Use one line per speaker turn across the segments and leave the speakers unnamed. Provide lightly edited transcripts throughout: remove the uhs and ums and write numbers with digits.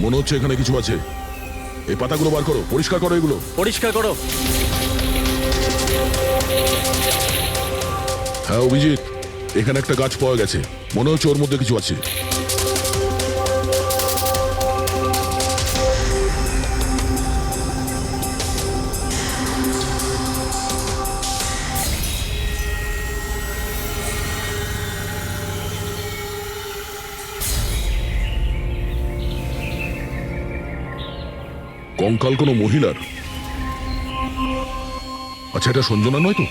মনে হচ্ছে এখানে কিছু আছে। এই পাতাগুলো বার করো, পরিষ্কার করো, এগুলো
পরিষ্কার করো।
হ্যাঁ অভিজিৎ, এখানে একটা গাছ পাওয়া গেছে, মনে হচ্ছে ওর মধ্যে কিছু আছে। কঙ্কাল কোনো মহিলার? আচ্ছা, এটা সঞ্জনা নয় তো?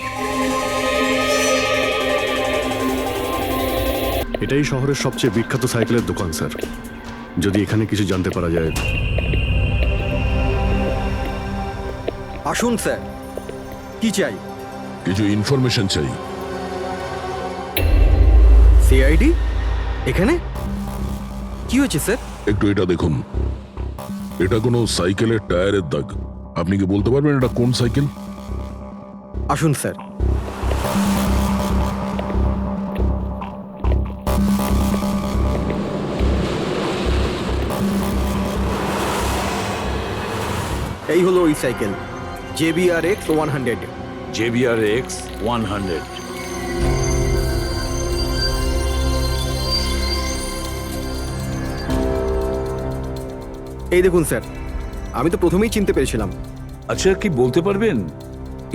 এটাই শহরের সবচেয়ে বিখ্যাত সাইকেলের দোকান স্যার। যদি এখানে কিছু জানতে পারা যায়।
আসুন স্যার, কি চাই?
কিছু ইনফরমেশন চাই।
সিআইডি এখানে কি হয়েছে স্যার?
একটু এটা দেখুন, এটা কোনো সাইকেলের টায়ারের দাগ। আপনি কি বলতে পারবেন এটা কোন সাইকেল?
আসুন স্যার। এই হলো ওই সাইকেল, JBRX 100।
JBRX 100।
এই দেখুন স্যার, আমি তো প্রথমেই চিনতে পেরেছিলাম।
আচ্ছা, কি বলতে পারবেন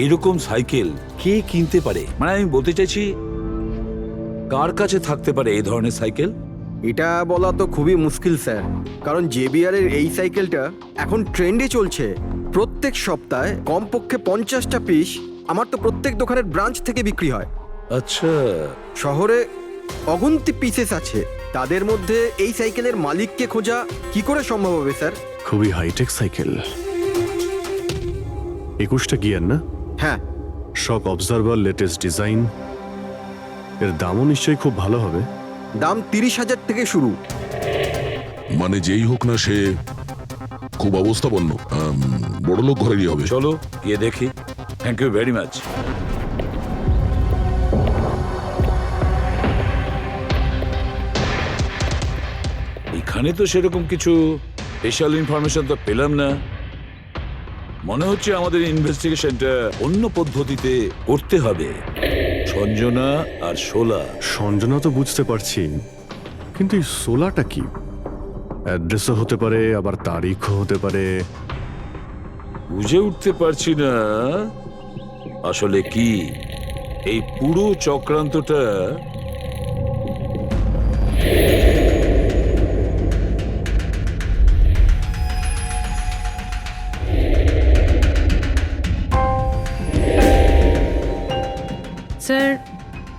এরকম সাইকেল কে কিনতে পারে? মানে আমি বলতে চাইছি, কার কাছে থাকতে পারে এই ধরনের সাইকেল?
এটা বলা তো খুবই মুশকিল স্যার, কারণ JBR এর এই সাইকেলটা এখন ট্রেন্ডে চলছে। প্রত্যেক সপ্তাহে কমপক্ষে 50টা পিস আমার তো প্রত্যেক দোকানের ব্রাঞ্চ থেকে বিক্রি হয়।
আচ্ছা,
শহরে অগুন্তি পিসেস আছে, তাদের মধ্যে এই সাইকেলের মালিককে খোঁজা কি করে সম্ভব হবে স্যার?
খুবই হাইটেক সাইকেল। 21টা গিয়ার না?
হ্যাঁ।
শক অবজারভার, লেটেস্ট ডিজাইন। এর দামও নিশ্চয়ই খুব ভালো হবে।
দাম 30,000 থেকে শুরু।
মানে যেই হোক না সে খুব অবস্থাপন্ন, বড়লোক ঘরেরই হবে।
চলো গিয়ে দেখি। Thank you very much. এখানে তো সেরকম কিছু স্পেশাল ইনফরমেশন তো পেলাম না। মনে হচ্ছে আমাদের ইনভেস্টিগেশনটা অন্য পদ্ধতিতে করতে হবে। সঞ্জনা আর শোলা।
সঞ্জনা তো বুঝতে পারছি, কিন্তু এই সোলাটা কি? অ্যাড্রেসও হতে পারে, আবার তারিখও হতে পারে।
বুঝে উঠতে পারছি না আসলে কি এই পুরো চক্রান্তটা।
স্যার,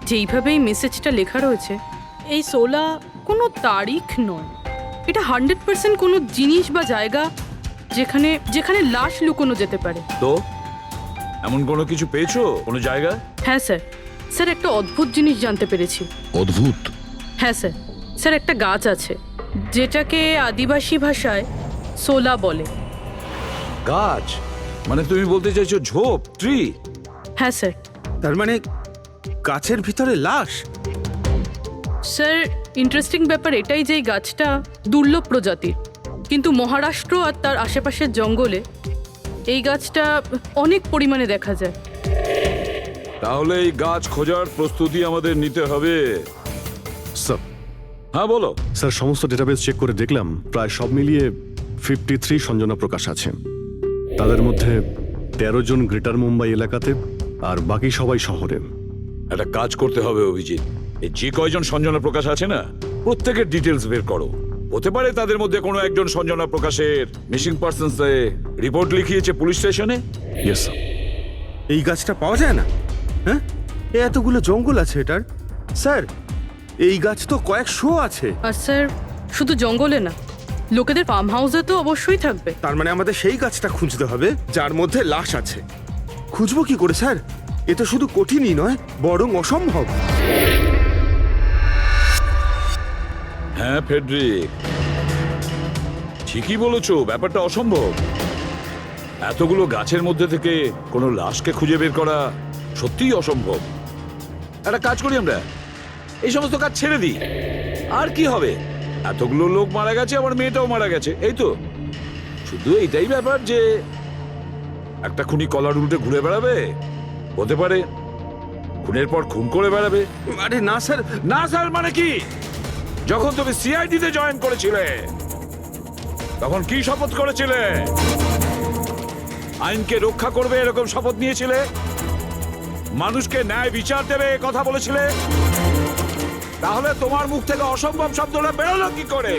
যেইভাবে এই মেসেজটা লেখা রয়েছে, এই সোলা কোনো তারিখ নয়। এটা 100% কোনো জিনিস বা জায়গা যেখানে যেখানে লাশ লুকোনো যেতে পারে।
তো এমন কোনো কিছু পেয়েছো, কোনো জায়গা?
হ্যাঁ স্যার। স্যার, একটা অদ্ভুত জিনিস জানতে পেরেছি।
অদ্ভুত?
হ্যাঁ স্যার। স্যার, একটা গাছ আছে যেটাকে আদিবাসী ভাষায় সোলা বলে।
গাছ? মানে তুমি বলতে চাইছো ঝোপ, ট্রি?
হ্যাঁ স্যার।
তার মানে গাছের ভিতরে লাশ?
স্যার, ইন্টারেস্টিং ব্যাপার এটাই যে এই গাছটা দুর্লভ প্রজাতির, কিন্তু মহারাষ্ট্র আর তার আশেপাশের জঙ্গলে এই গাছটা অনেক পরিমাণে দেখা যায়।
তাহলে এই গাছ খোঁজার প্রস্তুতি আমাদের নিতে হবে।
স্যার,
হ্যাঁ বলো।
স্যার, সমস্ত ডেটাবেস চেক করে দেখলাম, প্রায় সব মিলিয়ে 53 সঞ্জনা প্রকাশ আছে। তাদের মধ্যে 13 জন গ্রেটার মুম্বাই এলাকাতে, আর বাকি সবাই শহরে।
একটা কাজ করতে হবে অভিজিৎ, এই যে কয়জন সঞ্জনা প্রকাশ আছে না, প্রত্যেকের ডিটেলস বের করো। হতে পারে তাদের মধ্যে কোনো একজন সঞ্জনা প্রকাশের মিসিং পারসনস রিপোর্ট লিখিয়েছে পুলিশ স্টেশনে।
Yes sir.
এই গাছটা পাওয়া যায় না? হ্যাঁ, এতগুলো জঙ্গল আছে এটার। স্যার, এই গাছ তো কয়েকশো আছে।
আর স্যার, শুধু জঙ্গলে না, লোকেদের ফার্ম হাউসে তো অবশ্যই থাকবে।
তার মানে আমাদের সেই গাছটা খুঁজতে হবে যার মধ্যে লাশ আছে। খুঁজবো কি করে স্যার? এ তো শুধু কঠিনই নয়, বরং অসম্ভব।
হ্যাঁ ফেডরিক, ঠিকই বলেছো, ব্যাপারটা অসম্ভব। এতগুলো গাছের মধ্যে থেকে কোনো লাশকে খুঁজে বের করা সত্যিই অসম্ভব। একটা কাজ করি আমরা, এই সমস্ত কাজ ছেড়ে দিই। আর কি হবে, এতগুলো লোক মারা গেছে, আমার মেয়েটাও মারা গেছে, এই তো। শুধু এটাই ব্যাপার যে একটা খুনি কলার উল্টে ঘুরে বেড়াবে, হতে পারে খুনের পর খুন করে বেড়াবে।
আরে না স্যার,
না স্যার মানে কি? যখন তুমি সিআইডি তে জয়েন করেছিলে তখন কি শপথ করেছিলে? আইনকে রক্ষা করবে এরকম শপথ নিয়েছিলে? মানুষকে ন্যায় বিচার দেবে এ কথা বলেছিলে? তাহলে তোমার মুখ থেকে অসম্ভব শব্দটা বেরোলো কি করে?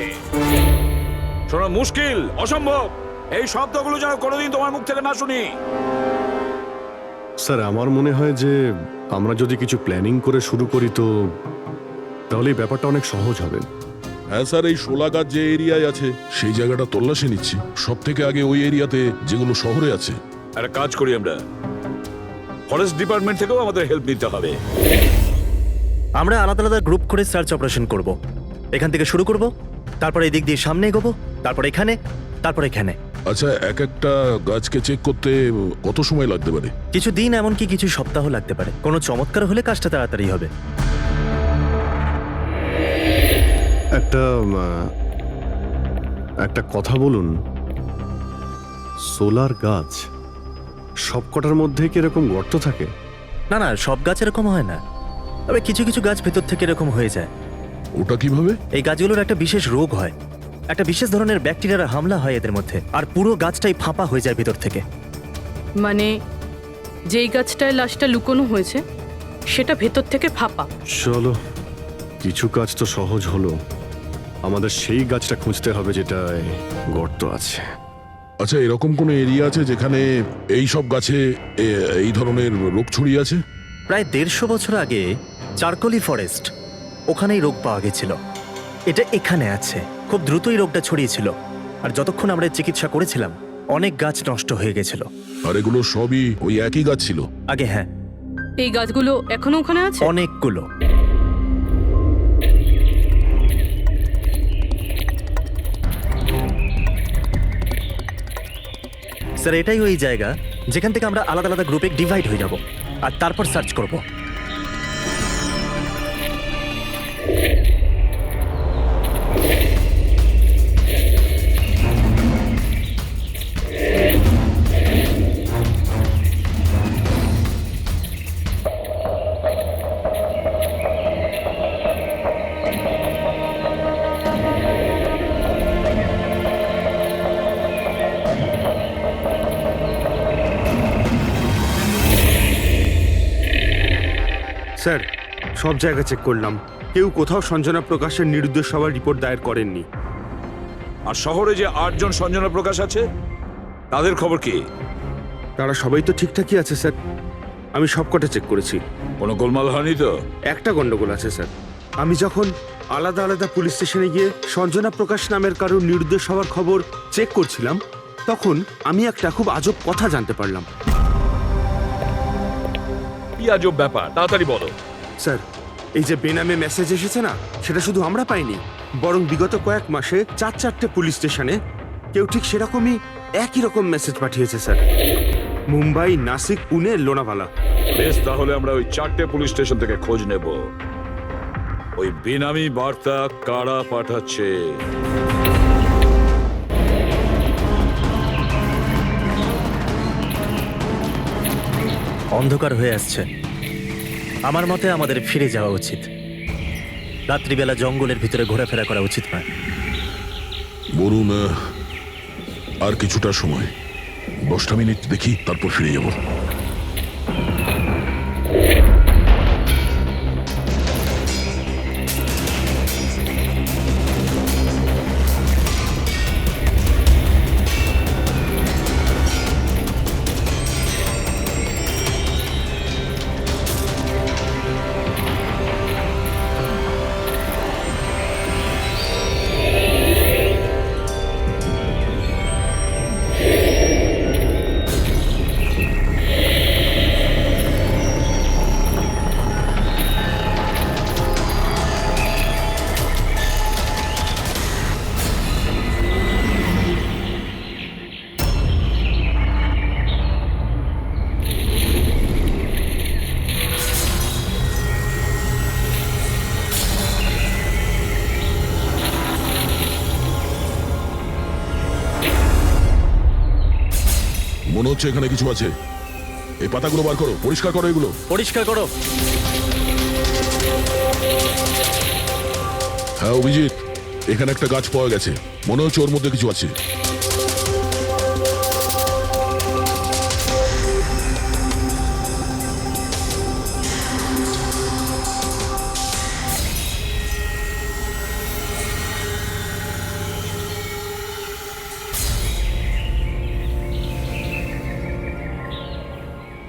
শোনো, মুশকিল, অসম্ভব, এই শব্দগুলো যেন কোনোদিন তোমার মুখ থেকে না শুনি।
স্যার আমার মনে হয় যে আমরা যদি কিছু প্ল্যানিং করে শুরু করি তো তাহলে এই ব্যাপারটা অনেক সহজ হবে।
হ্যাঁ স্যার, এই শোলা গাছ যে এরিয়ায় আছে সেই জায়গাটা তল্লাশি নিচ্ছি। সব থেকে আগে ওই এরিয়াতে যেগুলো শহরে আছে।
একটা কাজ করি আমরা, ফরেস্ট ডিপার্টমেন্ট থেকেও আমাদের হেল্প নিতে হবে।
আমরা আলাদা আলাদা গ্রুপ করে সার্চ অপারেশন করব। এখান থেকে শুরু করব, তারপর এই দিক দিয়ে সামনে এগোবো, তারপর এখানে, তারপর এখানে।
আচ্ছা, এক একটা গাছকে চেক করতে কত সময় লাগতে পারে?
কিছু দিন, এমনকি কিছু সপ্তাহ লাগতে পারে। কোনো চমৎকার হলে কাজটা তাড়াতাড়ি হবে।
একটা কথা বলুন, সোলার গাছ সবকটার মধ্যে কি এরকম গর্ত থাকে?
না না, সব গাছ এরকম হয় না, তবে কিছু কিছু গাছ ভেতর থেকে এরকম হয়ে যায়।
ওটা কিভাবে?
এই গাছগুলোর একটা বিশেষ রোগ হয়, একটা বিশেষ ধরনের ব্যাকটেরিয়ার হামলা হয় এদের মধ্যে, আর পুরো গাছটাই ফাঁপা হয়ে যায় ভেতর থেকে।
মানে যেই গাছটায় লাশটা লুকোনো হয়েছে সেটা ভেতর থেকে ফাঁপা।
চলো, কিছু কাজ তো সহজ হলো, আমাদের সেই গাছটা খুঁজতে হবে যেটায় গর্ত আছে।
আচ্ছা, এরকম কোনো এরিয়া আছে যেখানে এই সব গাছে এই ধরনের রোগ ছড়িয়ে আছে?
প্রায় 150 বছর আগে চারকোলি ফরেস্ট, ওখানেই রোগ পাওয়া গেছিল। এটা এখানে আছে। খুব দ্রুতই রোগটা ছড়িয়েছিল, আর যতক্ষণ আমরা এর চিকিৎসা করেছিলাম অনেক গাছ নষ্ট হয়ে গেছিল।
আর এগুলো সবই ওই একই গাছ ছিল?
আগে হ্যাঁ,
এই গাছগুলো এখনো ওখানে আছে?
অনেকগুলো। স্যার, এটাই ওই জায়গা যেখান থেকে আমরা আলাদা আলাদা গ্রুপে ডিভাইড হয়ে যাব আর তারপর সার্চ করব।
স্যার সব জায়গা চেক করলাম, কেউ কোথাও সঞ্জনা প্রকাশের নিরুদ্দেশ হওয়ার রিপোর্ট দায়ের করেননি।
আর শহরে যে 8 জন সঞ্জনা প্রকাশ আছে তাদের খবর কি?
তারা সবাই তো ঠিকঠাকই আছে স্যার, আমি সবকটা চেক করেছি।
কোনো গোলমাল হয়নি তো?
একটা গন্ডগোল আছে স্যার। আমি যখন আলাদা আলাদা পুলিশ স্টেশনে গিয়ে সঞ্জনা প্রকাশ নামের কারোর নিরুদ্দেশ হওয়ার খবর চেক করছিলাম, তখন আমি একটা খুব আজব কথা জানতে পারলাম।
কি আজব ব্যাপার, তাড়াতাড়ি বলো।
স্যার, এই যে বেনামে মেসেজ এসেছে না, সেটা শুধু আমরা পাইনি, বরং বিগত কয়েক মাসে 4-4টে পুলিশ স্টেশনে কেউ ঠিক সেরকমই একই রকম মেসেজ পাঠিয়েছে স্যার। মুম্বাই, নাসিক, পুনে, লোনাভালা।
বেশ, তাহলে আমরা ওই 4টে পুলিশ স্টেশন থেকে খোঁজ নেব। ওই বেনামি বার্তা কারা পাঠাচ্ছে?
অন্ধকার হয়ে আসছে, আমার মতে আমাদের ফিরে যাওয়া উচিত। রাত্রিবেলা জঙ্গলের ভিতরে ঘোরাফেরা করা উচিত নয়।
বলুন, আর কিছুটা সময়, 10টা মিনিট দেখি, তারপর ফিরে যাব। মনে হচ্ছে এখানে কিছু আছে। এই পাতাগুলো বার করো, পরিষ্কার করো এগুলো।
পরিষ্কার করো।
হ্যাঁ অভিজিৎ, এখানে একটা গাছ পাওয়া গেছে, মনে হচ্ছে ওর মধ্যে কিছু আছে।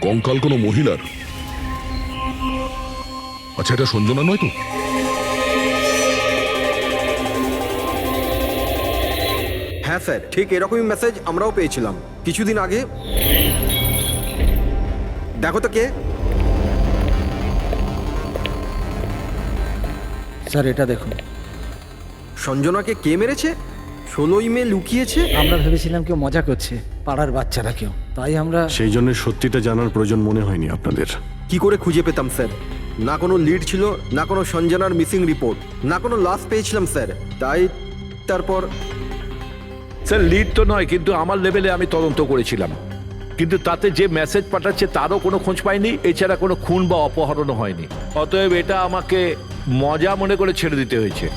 কঙ্কাল কোনো মহিলার? আচ্ছা, এটা সঞ্জনা নয় তো?
হ্যাঁ স্যার, ঠিক এরকমই মেসেজ আমরাও পেয়েছিলাম কিছুদিন আগে। দেখো তো কে।
স্যার এটা দেখুন।
সঞ্জনাকে কে মেরেছে? 16ই মে লুকিয়েছে।
আমরা ভেবেছিলাম কেউ মজা করছে, পাড়ার বাচ্চারা কেউ, তাই আমরা
সেই জন্য সত্যিটা জানার প্রয়োজন মনে হয়নি আপনাদের।
কি করে খুঁজে পেতাম স্যার? না কোনো লিড ছিল, না কোনো সঞ্জনার মিসিং রিপোর্ট, না কোনো লাশ পেয়েছিলাম স্যার। তাই তারপর
স্যার লিড তো নয়, কিন্তু আমার লেভেলে আমি তদন্ত করেছিলাম, কিন্তু তাতে যে মেসেজ পাঠাচ্ছে তারও কোনো খোঁজ পাইনি, এছাড়া কোনো খুন বা অপহরণও হয়নি। অতএব এটা আমাকে মজা মনে করে ছেড়ে দিতে হয়েছে।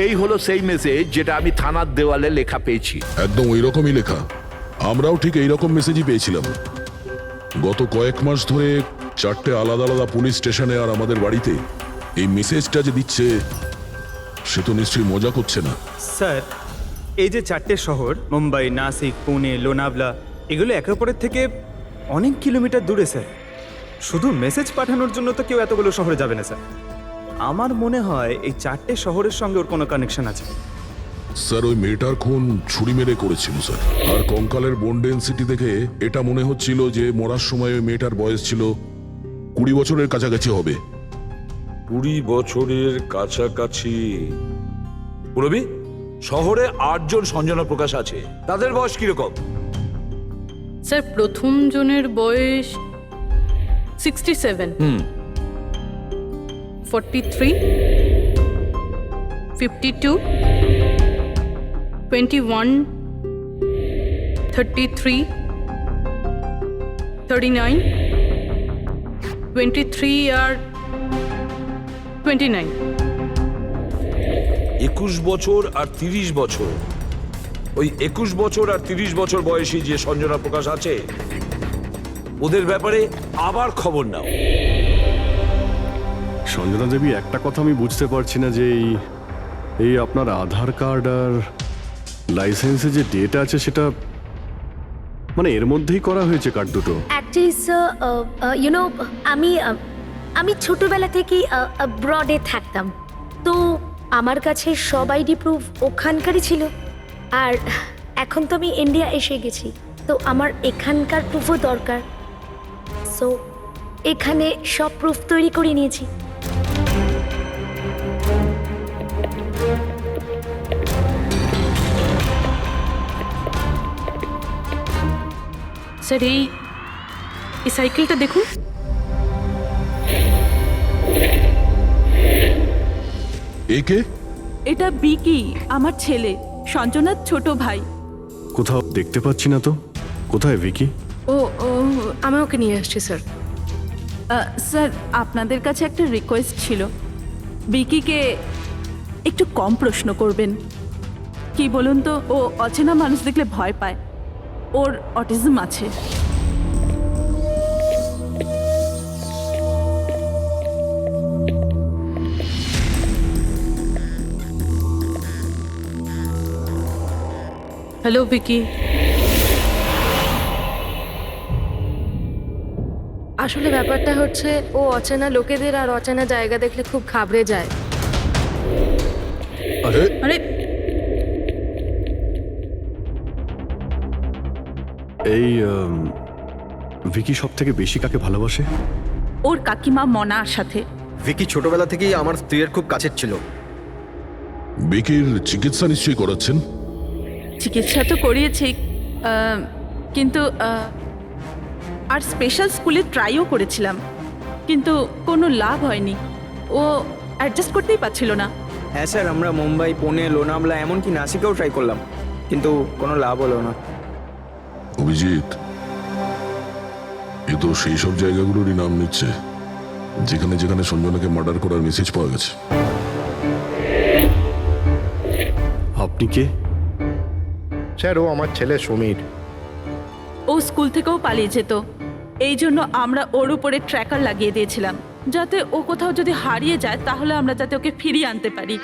এই হলো সেই মেসেজ যেটা আমি থানার দেওয়ালে লেখা পেয়েছি।
একদম ওই রকমই লেখা। আমরাও ঠিক এই রকম মেসেজই পেয়েছিলাম। গত কয়েক মাস ধরে 4টে আলাদা আলাদা পুলিশ স্টেশনে আর আমাদের বাড়িতে এই মেসেজটা যে দিচ্ছে, সে তো নিশ্চয়ই মজা করছে না।
স্যার, এই যে 4টে শহর মুম্বাই, নাসিক, পুনে, লোনাভলা, এগুলো একে অপরের থেকে অনেক কিলোমিটার দূরে স্যার। শুধু মেসেজ পাঠানোর জন্য তো কেউ এতগুলো শহরে যাবে না স্যার। আমার মনে হয় এই 4টে শহরের সঙ্গে ওর কোনো কানেকশন আছে।
স্যার, ওই মেয়েটার খুন ছুরি মেরে করেছিল স্যার। আর কঙ্কালের বোন ডেন্সিটি দেখে এটা মনে হচ্ছিল যে মরার সময় ওই মেয়েটার বয়স ছিল 20 বছরের কাছাকাছি হবে।
20 বছরের কাছাকাছি। পুরবি, শহরে 8 জন সঞ্জনা প্রকাশ আছে, তাদের বয়স কিরকম?
স্যার প্রথম জনের বয়স 67, 43, 52, 21, 33, 39, 23 আর 29।
21 বছর আর 30 বছর। ওই 21 বছর আর 30 বছর বয়সী যে সঞ্জনা প্রকাশ আছে, ওদের ব্যাপারে আবার খবর নাও।
সঞ্জনা দেবী, একটা কথা আমি বুঝতে পারছি না যে এই আপনার আধার কার্ড আর লাইসেন্সে যে ডেট আছে সেটা মানে এর মধ্যেই করা হয়েছে কার্ড দুটো।
অ্যাকচুয়ালি স্যার, আমি ছোটবেলা থেকেই ব্রডে থাকতাম, তো আমার কাছে সব আইডি প্রুফ ওখানকারই ছিল। আর এখন তো আমি ইন্ডিয়া এসে গেছি, তো আমার এখানকার প্রুফও দরকার। সো এখানে সব প্রুফ তৈরি করে নিয়েছি।
স্যার এই সাইকেলটা দেখুন।
একে?
এটা বিকি, আমার ছেলে, সঞ্জনার ছোট ভাই।
কোথাও দেখতে পাচ্ছি না তো, কোথায় ভিকি?
ও আমি ওকে নিয়ে আসছি স্যার।
স্যার আপনাদের কাছে একটা রিকোয়েস্ট ছিল, বিকিকে একটু কম প্রশ্ন করবেন। কি বলুন তো, ও অচেনা মানুষ দেখলে ভয় পায়, ওর অটিজম আছে।
হ্যালো ভিকি।
আসলে ব্যাপারটা হচ্ছে, ও অচেনা লোকেদের আর অচেনা জায়গা দেখলে খুব ঘাবড়ে যায়।
আরে
আরে
এই ভিকি সব থেকে বেশি কাকে ভালোবাসে?
ওর কাকিমা মনার সাথে।
ভিকি ছোটবেলা থেকেই আমার স্ত্রীর খুব কাছের ছিল।
বিকির চিকিৎসা নিশ্চয়ই করাচ্ছেন?
চিকিৎসা তো করিয়েছি, কিন্তু আর স্পেশাল স্কুলে ট্রাইও করেছিলাম, কিন্তু কোনো লাভ হয়নি। ও অ্যাডজাস্ট করতেই পারছিল না।
হ্যাঁ স্যার, আমরা মুম্বাই, পুনে, লোনাভলা, এমনকি নাসিকেও ট্রাই করলাম, কিন্তু কোনো লাভ হলো না।
অভিজিৎ, তো সেই সব জায়গাগুলোরই নাম নিচ্ছে যেখানে যেখানে সঞ্জনাকে মার্ডার করার মেসেজ পাওয়া গেছে।
আপনি কে?
স্যার ও আমার ছেলে সমীর।
ও স্কুল থেকেও পালিয়ে যেত, এই জন্য আমরা ওর উপরে ট্র্যাকার লাগিয়ে দিয়েছিলাম, যাতে ও কোথাও যদি হারিয়ে যায় তাহলে আমরা যাতে ওকে ফিরিয়ে আনতে পারি।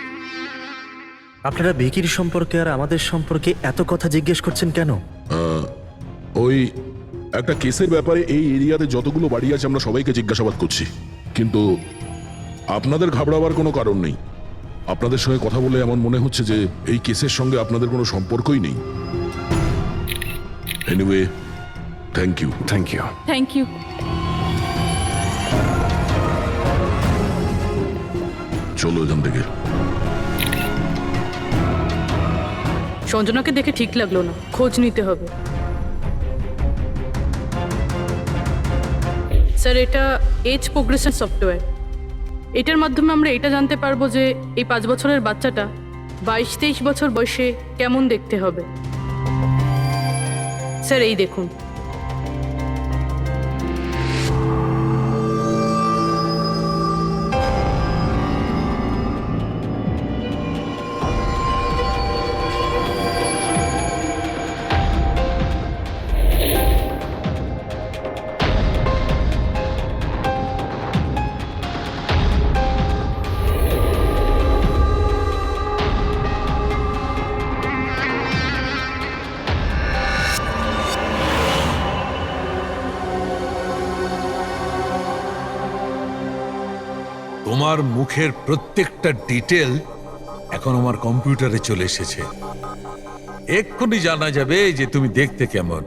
আপনারা ভিকির সম্পর্কে আর আমাদের সম্পর্কে এত কথা জিজ্ঞেস করছেন কেন?
ওই একটা কেসের ব্যাপারে এই এরিয়াতে যতগুলো বাড়ি আছে আমরা সবাইকে জিজ্ঞাসাবাদ করছি, কিন্তু আপনাদের ঘাবড়াবার কোনো কারণ নেই। আপনাদের সঙ্গে কথা বলে এমন মনে হচ্ছে যে এই কেসের সঙ্গে আপনাদের কোনো সম্পর্কই নেই। Anyway, thank you.
Thank you.
Thank you.
চলো এখান থেকে।
সঞ্জনাকে দেখে ঠিক লাগলো না, খোঁজ নিতে হবে। স্যার, এটা এজ প্রোগ্রেশন সফটওয়্যার। এটার মাধ্যমে আমরা এটা জানতে পারবো যে এই 5 বছরের বাচ্চাটা 22-23 বছর বয়সে কেমন দেখতে হবে। স্যার, এই দেখুন।
তোমার মুখের প্রত্যেকটা ডিটেল এখন আমার কম্পিউটারে চলে এসেছে। এক্ষুনি জানা যাবে যে তুমি দেখতে কেমন।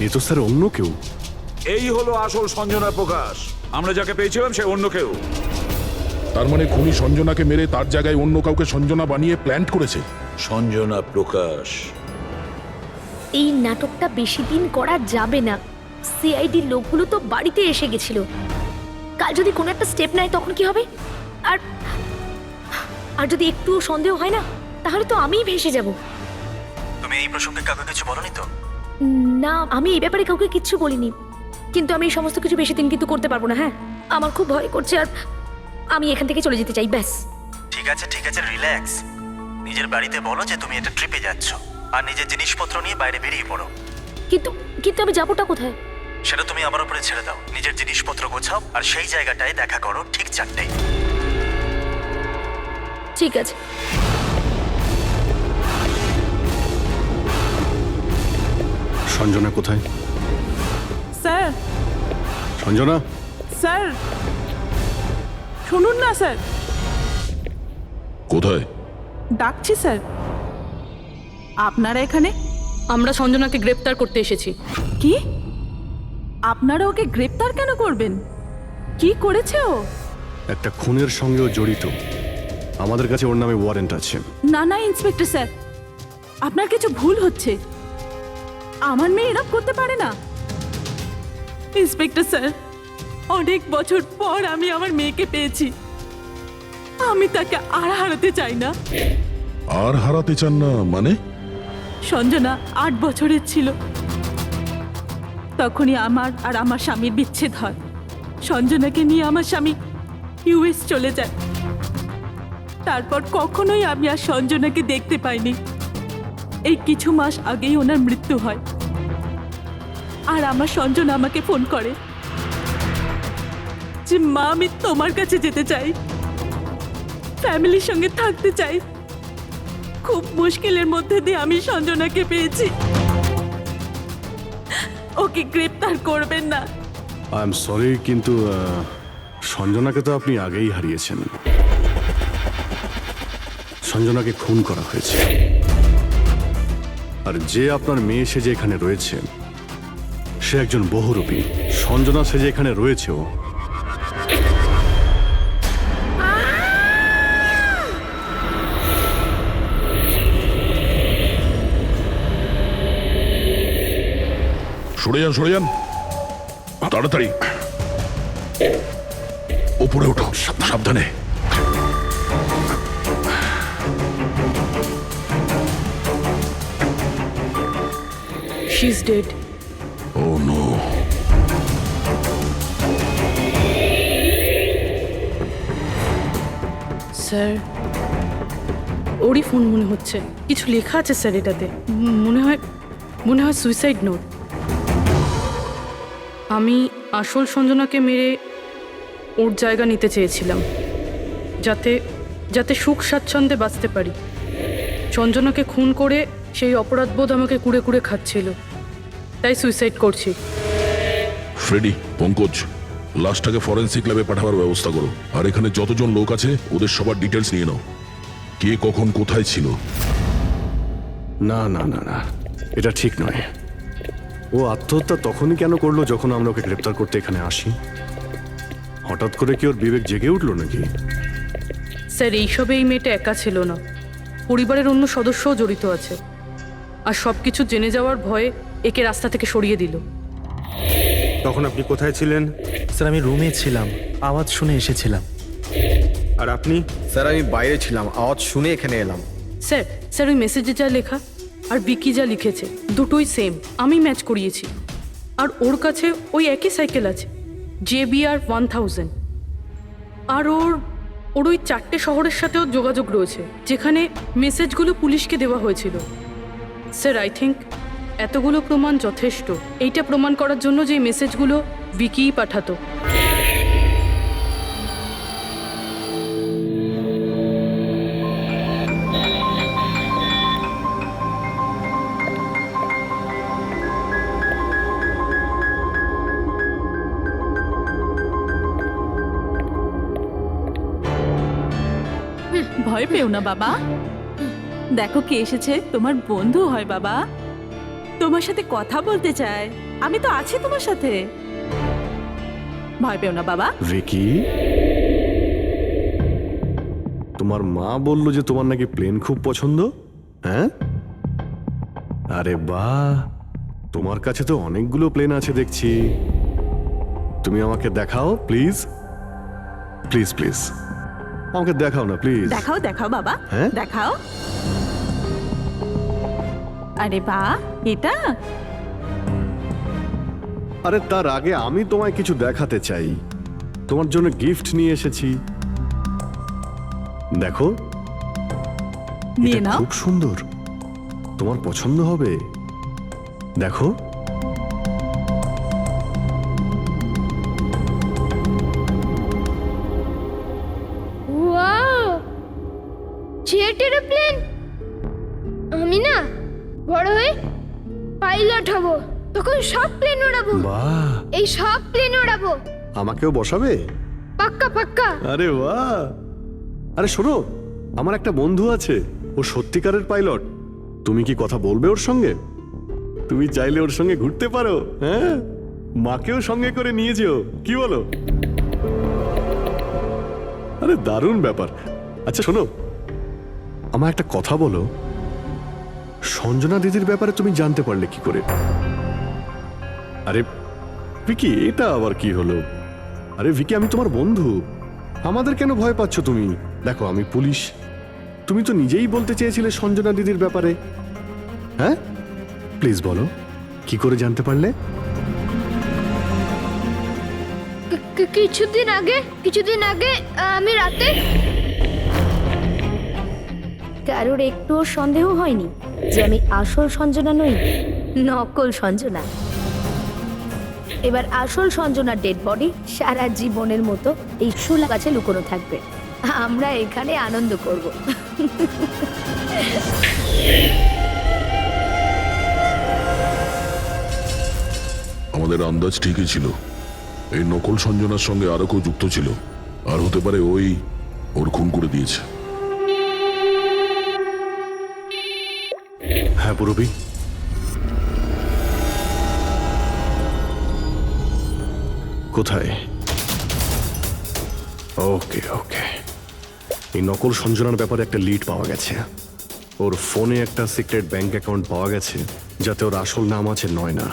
এ তো স্যার অন্য কেউ।
এই হলো আসল সঞ্জনা প্রকাশ। আমরা যাকে পেয়েছিলাম সে অন্য কেউ।
তার মানে খুনি সঞ্জনাকে মেরে তার জায়গায় অন্য কাউকে সঞ্জনা বানিয়ে প্ল্যান্ট করেছে।
সঞ্জনা প্রকাশ।
এই নাটকটা বেশি দিন করা যাবে না। সিআইডির লোকগুলো তো বাড়িতে এসে গেছিল। কাল যদি কোনো একটা স্টেপ নেয় তখন কি হবে? আর আর যদি একটুও সন্দেহ হয় না, তাহলে তো আমিই ভেসে যাব।
তুমি এই প্রসঙ্গে কাউকে কিছু বলনি তো?
না, আমি এই ব্যাপারে কাউকে কিচ্ছু বলিনি, কিন্তু আমি এই সমস্ত কিছু বেশি দিন কিন্তু করতে পারবো না। হ্যাঁ, আমার খুব ভয় করছে আর আমি এখান থেকে চলে যেতে চাই, ব্যাস।
ঠিক আছে ঠিক আছে, রিল্যাক্স। নিজের বাড়িতে বলো যে তুমি এটা ট্রিপে যাচ্ছ আর নিজের জিনিসপত্র নিয়ে বাইরে বেরিয়ে পড়ো।
কিন্তু কিন্তু আমি যাবোটা কোথায়?
সেটা তুমি আমার উপরে ছেড়ে দাও। নিজের জিনিসপত্র গোছাও আর সেই জায়গাটায় দেখা করো ঠিক 4টায়।
ঠিক আছে।
সঞ্জনা কোথায়?
স্যার,
সঞ্জনা?
স্যার শুনুন না স্যার,
কোথায়?
ডাকছি স্যার। আপনারা এখানে?
আমরা সঞ্জনাকে গ্রেপ্তার করতে এসেছি।
কি? আপনারা ওকে গ্রেপ্তার কেন করবেন? কি করেছে ও?
একটা খুনের সঙ্গেও জড়িত। আমাদের কাছে ওর নামে ওয়ারেন্ট আছে।
না না ইন্সপেক্টর স্যার, আপনার কিছু ভুল হচ্ছে। আমার মেয়ে এরকম করতে পারে না। ইন্সপেক্টর স্যার, অনেক বছর পর আমি আমার মেয়েকে পেয়েছি। আমি তাকে আর হারাতে চাই না।
আর হারাতে চান না মানে?
সঞ্জনা 8 বছরের ছিল, তখনই আমার আর আমার স্বামীর বিচ্ছেদ হয়। সঞ্জনাকে নিয়ে আমার স্বামী ইউএস চলে যায়। তারপর কখনোই আমি আর সঞ্জনাকে দেখতে পাইনি। এই কিছু মাস আগেই ওনার মৃত্যু হয়। আর আমার সঞ্জনা আমাকে ফোন করে যে মা, আমি তোমার কাছে যেতে চাই, ফ্যামিলির সঙ্গে থাকতে চাই। খুব মুশকিলের মধ্যে দিয়ে আমি সঞ্জনাকে পেয়েছি। ওকে গ্রেপ্তার করবেন না।
আই এম সরি, কিন্তু সঞ্জনাকে তো আপনি আগেই হারিয়েছেন। সঞ্জনাকে খুন করা হয়েছে। আর যে আপনার মেয়ে সেজে এখানে রয়েছে সে একজন বহুরূপী। সঞ্জনা সেজে এখানে রয়েছেও।
সরে যান তাড়াতাড়ি ওপরে ওঠো, সাবধানে।
She is dead.
Oh no.
Sir, ওরই ফোন মনে হচ্ছে। কিছু লেখা আছে স্যার এটাতে। মনে হয় সুইসাইড নোট। আমি আসল সঞ্জনাকে মেরে ওর জায়গা নিতে চেয়েছিলাম, যাতে সুখ স্বাচ্ছন্দ্যে বাঁচতে পারি। সঞ্জনাকে খুন করে সেই অপরাধবোধ আমাকে কুড়ে কুড়ে খাচ্ছিল, তাই সুইসাইড করছি।
ফ্রেডি, পঙ্কজ, লাশটাকে ফরেন্সিক ল্যাবে পাঠাবার ব্যবস্থা করো। আর এখানে যতজন লোক আছে ওদের সবার ডিটেলস নিয়ে নাও, কে কখন কোথায় ছিল।
না না না না, এটা ঠিক নয়। ও আত্মহত্যা তখনই কেন করলো যখন আমরা ওকে গ্রেপ্তার করতে এখানে আসি? হঠাৎ করে কি ওর বিবেক জেগে উঠলো নাকি?
স্যার, এইসবে এই মেয়েটা একা ছিল না, পরিবারের অন্য সদস্যও জড়িত আছে। আর সব কিছু জেনে যাওয়ার ভয়ে একে রাস্তা থেকে সরিয়ে দিল।
তখন আপনি কোথায় ছিলেন?
স্যার আমি রুমে ছিলাম, আওয়াজ শুনে এসেছিলাম।
আর আপনি?
স্যার আমি বাইরে ছিলাম, আওয়াজ শুনে এখানে এলাম।
স্যার ওই মেসেজে যা লেখা আর বিকি যা লিখেছে দুটোই সেম। আমি ম্যাচ করিয়েছি। আর ওর কাছে ওই একই সাইকেল আছে, JBR 1000। আর ওর ওই 4টে শহরের সাথেও যোগাযোগ রয়েছে যেখানে মেসেজগুলো পুলিশকে দেওয়া হয়েছিল। স্যার, আই থিঙ্ক এতগুলো প্রমাণ যথেষ্ট এইটা প্রমাণ করার জন্য যে এই মেসেজগুলো বিকিই পাঠাতো।
ভয় পেও না বাবা, দেখো কে এসেছে। তোমার বন্ধু হয় বাবা, তোমার সাথে কথা বলতে চায়। আমি তো আছি তোমার সাথে, ভয় পেও না বাবা।
ভিকি, তোমার মা বলল যে তোমার নাকি প্লেন খুব পছন্দ। হ্যাঁ, আরে বাহ, তোমার কাছে তো অনেকগুলো প্লেন আছে দেখছি। তুমি আমাকে দেখাও প্লিজ, প্লিজ প্লিজ আমাকে দেখাও না প্লিজ।
দেখাও দেখাও বাবা,
হ্যাঁ?
দেখাও। আরে বাহ, এটা
আরে তার আগে আমি তোমায় কিছু দেখাতে চাই। তোমার জন্য গিফট নিয়ে এসেছি, দেখো।
নিয়ে
এটা
নাও।
খুব সুন্দর, তোমার পছন্দ হবে। দেখো,
ওয়াও, জেট এরোপ্লেন। আমি না বড় হয়ে পাইলট হব, তখন সব প্লেন উড়াবো।
বাহ,
এই সব প্লেন উড়াবো।
আমাকেও বসাবে?
পাক্কা পাক্কা।
আরে বাহ, আরে শোনো, আমার একটা বন্ধু আছে, ও সত্যিকারের পাইলট। তুমি কি কথা বলবে ওর সঙ্গে? তুমি চাইলে ওর সঙ্গে ঘুরতে পারো। হ্যাঁ, মাকেও সঙ্গে করে নিয়ে যেও, কি বলো? আরে দারুণ ব্যাপার। আচ্ছা শোনো, আমার একটা কথা বলো, সঞ্জনা দিদির ব্যাপারে তুমি জানতে পারলে কি করে? আরে ভিকি, এটা আবার কি হলো? আরে ভিকি, আমি তোমার বন্ধু, আমাদের কেন ভয় পাচ্ছ তুমি? দেখো আমি পুলিশ, তুমি তো নিজেই বলতে চেয়েছিলে সঞ্জনা দিদির ব্যাপারে। হ্যাঁ, প্লিজ বলো, কি করে জানতে পারলে?
কিছুদিন আগে আমি রাতে। কারোর একটুও সন্দেহ হয়নি যে আমি আসল সঞ্জনা নই, নকল সঞ্জনা। এবার আসল সঞ্জনার ডেড বডি সারা জীবনের মতো এই শুলা গাছে লুকোনো থাকবে। আমরা এখানে আনন্দ করব।
আমাদের আন্দাজ ঠিকই ছিল, এই নকল সঞ্জনার সঙ্গে আরো কেউ যুক্ত ছিল। আর হতে পারে ওর খুন করে দিয়েছে।
হ্যাঁ পুরবি, কোথায়? ওকে ওকে, এই নকল সঞ্জনার ব্যাপারে একটা লিড পাওয়া গেছে। ওর ফোনে একটা সিক্রেট ব্যাংক অ্যাকাউন্ট পাওয়া গেছে, যাতে ওর আসল নাম আছে নয়না।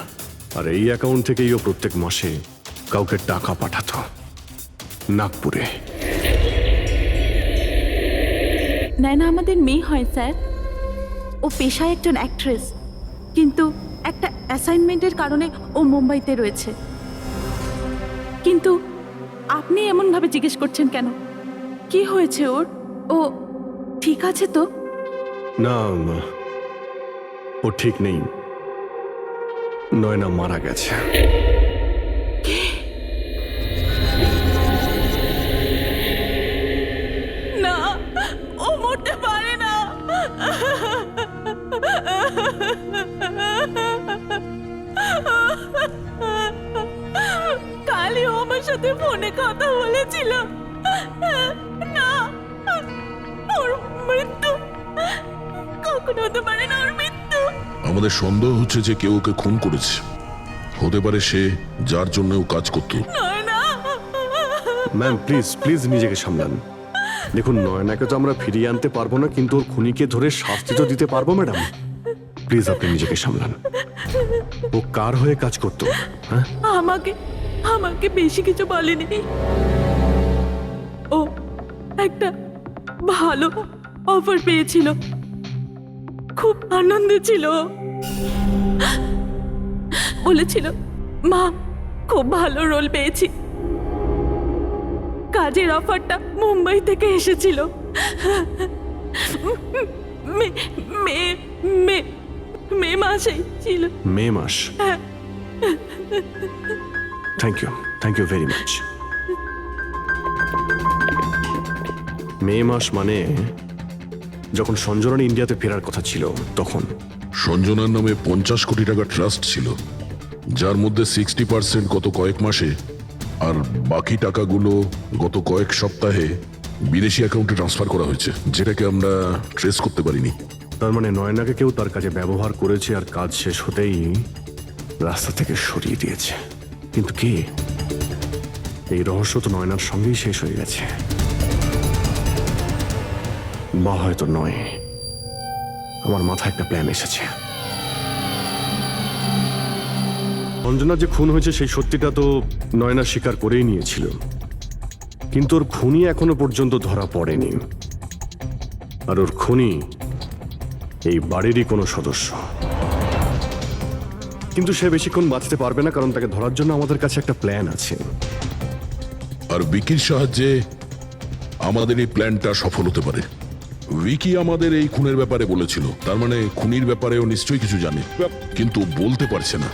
আর এই অ্যাকাউন্ট থেকেই ও প্রত্যেক মাসে কাউকে টাকা পাঠাতো নাগপুরে।
নয়না আমাদের মেয়ে হয় স্যার। ও পেশায় একজন অ্যাক্ট্রেস, কিন্তু একটা অ্যাসাইনমেন্টের কারণে ও মুম্বাইতে রয়েছে। কিন্তু আপনি এমনভাবে জিজ্ঞেস করছেন কেন? কি হয়েছে ওর? ও ঠিক আছে তো?
না, ও ঠিক নেই। নয়না মারা গেছে।
না, ও মরতে পারে না। কালই ও আমার সাথে ফোনে কথা বলেছিল। না, ওর মৃত্যু কখনো হতে পারে না। ওর মৃত্যু।
আমাদের সন্দেহ হচ্ছে যে কেউ ওকে খুন করেছে। হতে পারে সে, যার জন্য ও কাজ করত।
ম্যাম প্লিজ প্লিজ নিজেকে সামলান। দেখুন, নয়নাকে তো আমরা ফিরিয়ে আনতে পারবো না, কিন্তু ওর খুনিকে ধরে শাস্তি তো দিতে পারবো ম্যাডাম। প্লিজ আপনি নিজেকে সামলান। ও কার হয়ে কাজ করতো? হ্যাঁ,
আমাকে বেশি কিছু বলেনি। ও একটা ভালো অফার পেয়েছিল, খুব আনন্দে ছিল। বলেছিল, মা খুব ভালো রোল পেয়েছি। কাজের অফারটা মুম্বাই থেকে এসেছিল। মে মাসেই ছিল।
মে মাস? Thank you very much. May মাস মানে যখন সঞ্জনার ইন্ডিয়াতে ফেরার কথা ছিল তখন।
সঞ্জনার নামে 50 কোটি টাকা ট্রাস্ট ছিল, যার মধ্যে 60% গত কয়েক মাসে আর বাকি টাকাগুলো গত কয়েক সপ্তাহে বিদেশি অ্যাকাউন্টে ট্রান্সফার করা হয়েছে, যেটাকে আমরা ট্রেস করতে পারিনি।
তার মানে নয়নাকে কেউ তার কাজে ব্যবহার করেছে, আর কাজ শেষ হতেই রাস্তা থেকে সরিয়ে দিয়েছে। কিন্তু কে? এই রহস্য তো নয়নার সঙ্গেই শেষ হয়ে গেছে। বা হয়তো নয়। আমার মাথায় একটা প্ল্যান এসেছে। অঞ্জনা যে খুন হয়েছে সেই সত্যিটা তো নয়না স্বীকার করেই নিয়েছিল, কিন্তু ওর খুনি এখনো পর্যন্ত ধরা পড়েনি। আর ওর খুনি এই বাড়িরই কোনো সদস্য। কিন্তু সে বেশিক্ষণ বাঁচতে পারবে না, কারণ তাকে ধরার জন্য আমাদের কাছে একটা প্ল্যান আছে।
আর বিকির সাহায্যে আমাদের এই প্ল্যানটা সফল হতে পারে। উইকি আমাদের এই খুনের ব্যাপারে বলেছিল, তার মানে খুনির ব্যাপারেও নিশ্চয়ই কিছু জানে, কিন্তু বলতে পারছে না।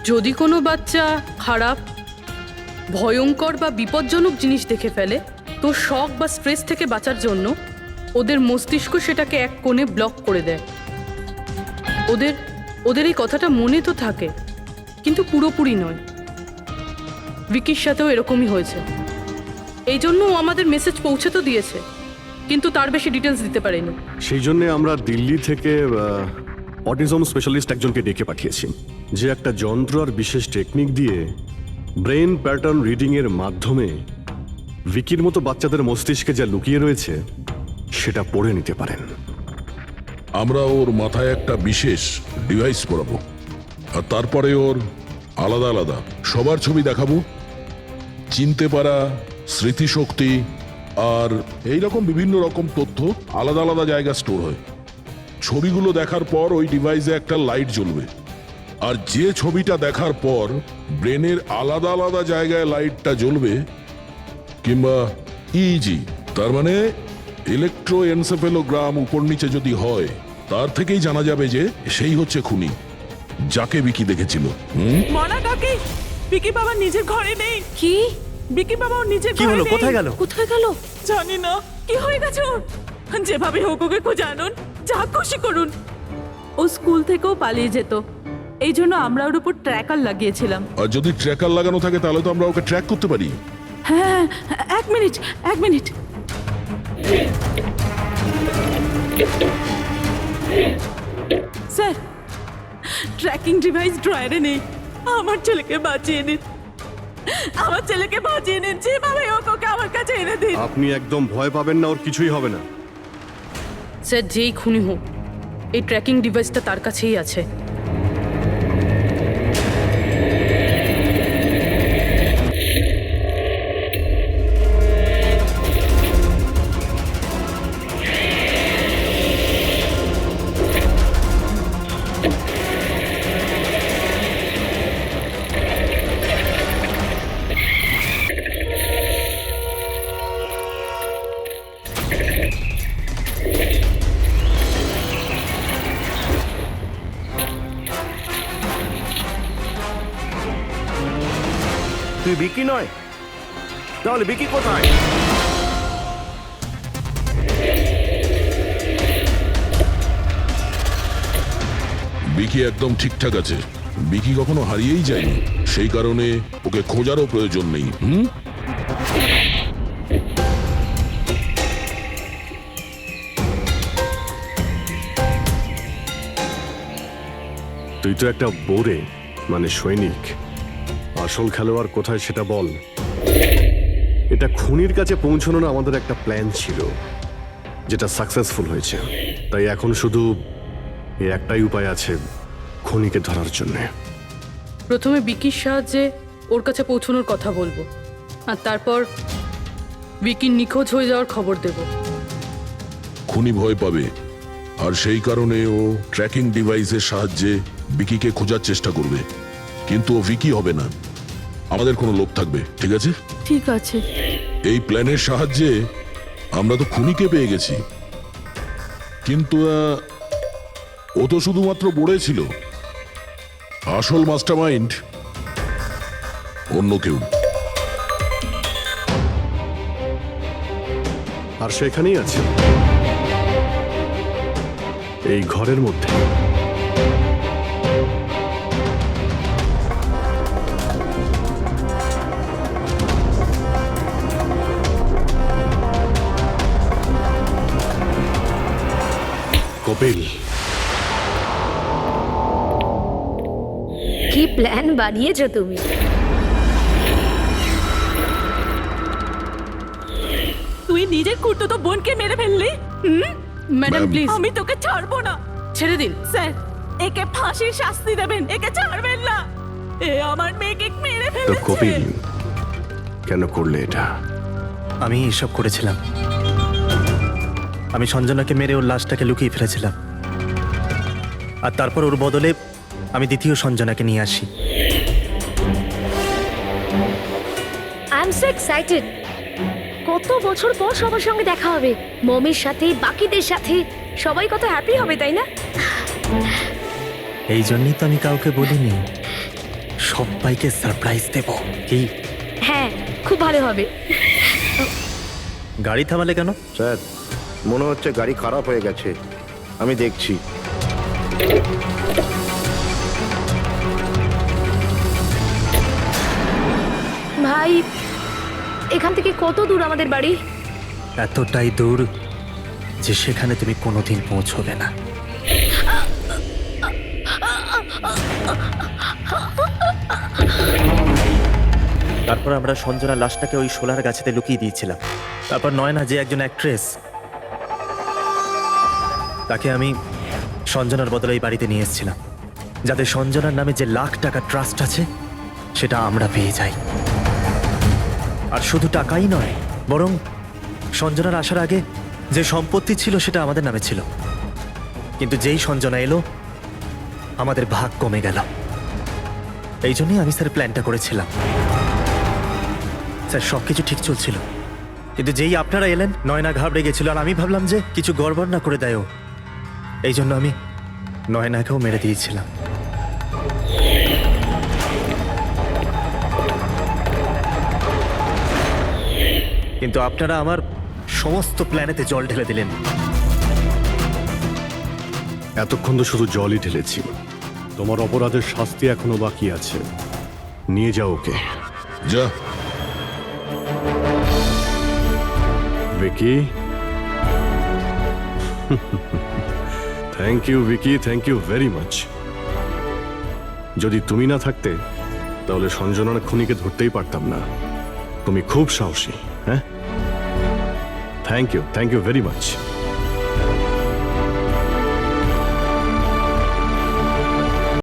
যদি কোনো বাচ্চা খারাপ, ভয়ঙ্কর বা বিপজ্জনক জিনিস দেখে ফেলে, তো শক বা স্ট্রেস থেকে বাঁচার জন্য ওদের মস্তিষ্ক সেটাকে এক কোণে ব্লক করে দেয়। ওদের এই কথাটা মনে তো থাকে, কিন্তু পুরোপুরি নয়। উইকির সাথেও এরকমই হয়েছে। এই জন্য ও আমাদের মেসেজ পৌঁছে তো দিয়েছে, কিন্তু তার বেশি ডিটেলস দিতে পারেনি।
সেই জন্য আমরা দিল্লি থেকে অটিজম স্পেশালিস্ট একজনকে ডেকে পাঠিয়েছি, যে একটা যন্ত্র আর বিশেষ টেকনিক দিয়ে ব্রেন প্যাটার্ন রিডিং এর মাধ্যমে উইকির মতো বাচ্চাদের মস্তিষ্কে যা লুকিয়ে রয়েছে সেটা পড়ে নিতে পারেন।
আমরা ওর মাথায় একটা বিশেষ ডিভাইস পরাবো, আর তারপরে ওর আলাদা আলাদা সবার ছবি দেখাবো। চিনতে পারা, স্মৃতিশক্তি আর এইরকম বিভিন্ন রকম তথ্য আলাদা আলাদা জায়গায় স্টোর হয়। ছবিগুলো দেখার পর ওই ডিভাইসে একটা লাইট জ্বলবে, আর যে ছবিটা দেখার পর ব্রেনের আলাদা আলাদা জায়গায় লাইটটা জ্বলবে, কিংবা ইজি তার মানে ইলেকট্রোএনসেফেলোগ্রাম উপর নিচে যদি হয়, তার থেকেই জানা যাবে যে সেই হচ্ছে খুনি, যাকে বিকি দেখেছিল।
মনা কাকি, বিকি বাবা নিজের ঘরে নেই। কি? বিকি বাবা ওর নিজের ঘরে নেই।
কোথায় গেল?
কোথায় গেল জানি না। কি হয়ে গেছে ওর? যেভাবে হোক ওকে খুঁজে আনুন, যা খুশি করুন। ও স্কুল থেকেও পালিয়ে যেত, এই জন্য আমরা ওর উপর ট্র্যাকার লাগিয়েছিলাম।
আর যদি ট্র্যাকার লাগানো থাকে তাহলে তো আমরা ওকে ট্র্যাক করতে পারি।
হ্যাঁ, এক মিনিট। স্যার, ট্র্যাকিং ডিভাইস ড্রয়ারে নেই। আমার ছেলেকে বাঁচিয়ে নিন, আমার ছেলেকে বাঁচিয়ে নিন, যেভাবে হোক ওকে আমার কাছে এনে দিন।
আপনি একদম ভয় পাবেন না, ওর কিছুই হবে না।
স্যার যেই খুনি হোক, এই ট্র্যাকিং ডিভাইসটা তার কাছেই আছে।
তুই বিকি নয়? তাহলে বিকি কোথায়?
বিকি একদম ঠিকঠাক আছে। বিকি কখনো হারিয়েই যায়নি, সেই কারণে ওকে খোঁজারও প্রয়োজন নেই।
তুই তো একটা বোরে, মানে সৈনিক। আসল খেলোয়াড় কোথায় সেটা বল। এটা খুনির কাছে পৌঁছানোর আমাদের একটা প্ল্যান ছিল, যেটা সাকসেসফুল হয়েছে। তাই এখন শুধু এই একটাই উপায় আছে খুনিকে ধরার জন্য।
প্রথমে বিকির সাহায্যে ওর কাছে পৌঁছানোর কথা বলবো, আর তারপর বিকির নিখোঁজ হয়ে যাওয়ার খবর দেব।
খুনি ভয় পাবে, আর সেই কারণে ও ট্র্যাকিং ডিভাইসের সাহায্যে বিকিকে খোঁজার চেষ্টা করবে। কিন্তু ও ভিকি হবে না, আমাদের কোনো লোক থাকবে, ঠিক আছে?
ঠিক আছে।
এই প্ল্যানের সাহায্যে আমরা তো খুনিকে পেয়ে গেছি, কিন্তু ও তো শুধুমাত্র বোড়ে ছিল। আসল মাস্টারমাইন্ড অন্য কেউ।
আর সেখানেই আছে, এই ঘরের মধ্যে। কপিল,
কি প্ল্যান বানিয়েছো তুমি?
তুই নিজের খুড়তুতো বোনকে মেরে ফেললি।
ম্যাডাম প্লিজ,
আমি তোকে ছাড়বো না।
ছেড়ে দিন।
স্যার, একে ফাঁসির শাস্তি দেবেন, একে ছাড়বেন না। এ আমার মেয়েকে মেরে
তো
ফেলেছে।
কপিল কেন করলে এটা?
আমি এসব করেছিলাম। আমি সঞ্জনাকে মেরে ওর লাশটাকে লুকিয়ে ফেলেছিলাম, আর তারপর ওর বদলে আমি দ্বিতীয় সঞ্জনাকে নিয়ে আসি।
I am so excited. কত বছর পর সবার সঙ্গে দেখা হবে, মমির সাথে, বাকিদের সাথে। সবাই কত হ্যাপি হবে, তাই না?
এই জন্যই তো আমি কাউকে বলিনি, সবাইকে সারপ্রাইজ দেব। কি?
হ্যাঁ, খুব ভালো হবে।
গাড়ি থামালে কেন?
স্যার, মনে হচ্ছে গাড়ি খারাপ হয়ে গেছে, আমি দেখছি।
ভাই, এখান থেকে কত দূর আমাদের বাড়ি?
এতটাই দূর যে সেখানে তুমি কোনোদিন পৌঁছবে না। তারপর আমরা সঞ্জনা লাশটাকে ওই শোলার গাছেতে লুকিয়ে দিয়েছিলাম। তারপর নয়না, যে একজন অ্যাক্ট্রেস, তাকে আমি সঞ্জনার বদলে এই বাড়িতে নিয়ে এসেছিলাম, যাতে সঞ্জনার নামে যে লাখ টাকা ট্রাস্ট আছে সেটা আমরা পেয়ে যাই। আর শুধু টাকাই নয়, বরং সঞ্জনার আসার আগে যে সম্পত্তি ছিল সেটা আমাদের নামে ছিল। কিন্তু যেই সঞ্জনা এলো, আমাদের ভাগ কমে গেল। এই জন্যই আমি স্যার প্ল্যানটা করেছিলাম। স্যার, সবকিছু ঠিক চলছিল, কিন্তু যেই আপনারা এলেন, নয়না ঘাবড়ে গেছিল, আর আমি ভাবলাম যে কিছু গড়বড় না করে দেয় ও। এই জন্য আমি নয়নাকেও মেরে দিয়েছিলাম। কিন্তু আপনারা আমার সমস্ত প্ল্যানেতে জল ঢেলে দিলেন।
এতক্ষণ তো শুধু জলই ঢেলেছি। তোমার অপরাধের শাস্তি এখনো বাকি আছে। নিয়ে যাও ওকে।
যা।
Vicky, thank you Vicky, thank you very much. যদি তুমি না থাকতে তাহলে সঞ্জনার খুনিকে ধরতেই পারতাম না। তুমি খুব সাহসী। হ্যাঁ, থ্যাংক ইউ ভেরি মাচ।